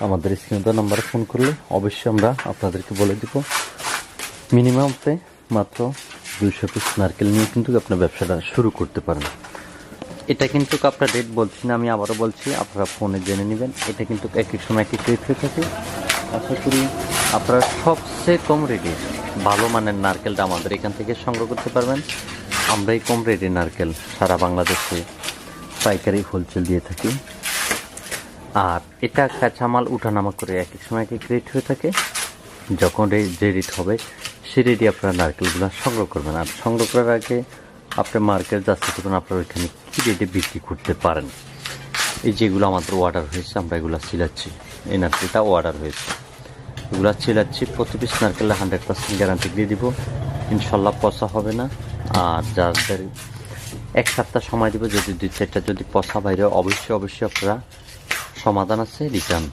আমাদের স্ক্রিনে দেওয়া নাম্বারে ফোন করলে অবশ্যই আমরা আপনাদেরকে বলে দিব। মিনিমামতে মাত্র 200 পিস নারকেল নিয়ে কিন্তু আপনার ব্যবসাটা শুরু করতে পারেন। এটা কিন্তু আপনার রেট বলছি না, আমি আবারও বলছি, আপনারা ফোনে জেনে নেবেন। এটা কিন্তু এক এক সময় এক এক রেট হয়ে থাকে। আশা করি আপনারা সবচেয়ে কম রেটে ভালো মানের নারকেলটা আমাদের এখান থেকে সংগ্রহ করতে পারবেন। আমরাই কম রেটে নারকেল সারা বাংলাদেশে পাইকারি হোলসেল দিয়ে থাকি। আর এটা কাঁচামাল উঠানামা করে এক এক সময় এক এক রেট হয়ে থাকে। যখন যে রেট হবে সে রেটে আপনারা নারকেলগুলো সংগ্রহ করবেন। আর সংগ্রহ করার আগে আপনি মার্কেট যাচ্ছে করবেন আপনারা ওইখানে কী রেটে বিক্রি করতে পারেন। এই যেগুলো আমাদের অর্ডার হয়েছে আমরা এগুলো ছিলাচ্ছি, এই নারকেলটা অর্ডার হয়েছে, এগুলো ছিলাচ্ছি। প্রতি পিস নারকেলটা 100% গ্যারান্টি দিয়ে দিব, ইনশাল্লাহ পচা হবে না। আর যাদের 1 সপ্তাহ সময় দিব, যদি 2-4টা যদি পচা বাইরে অবশ্যই আপনারা সমাধান আছে, রিটার্ন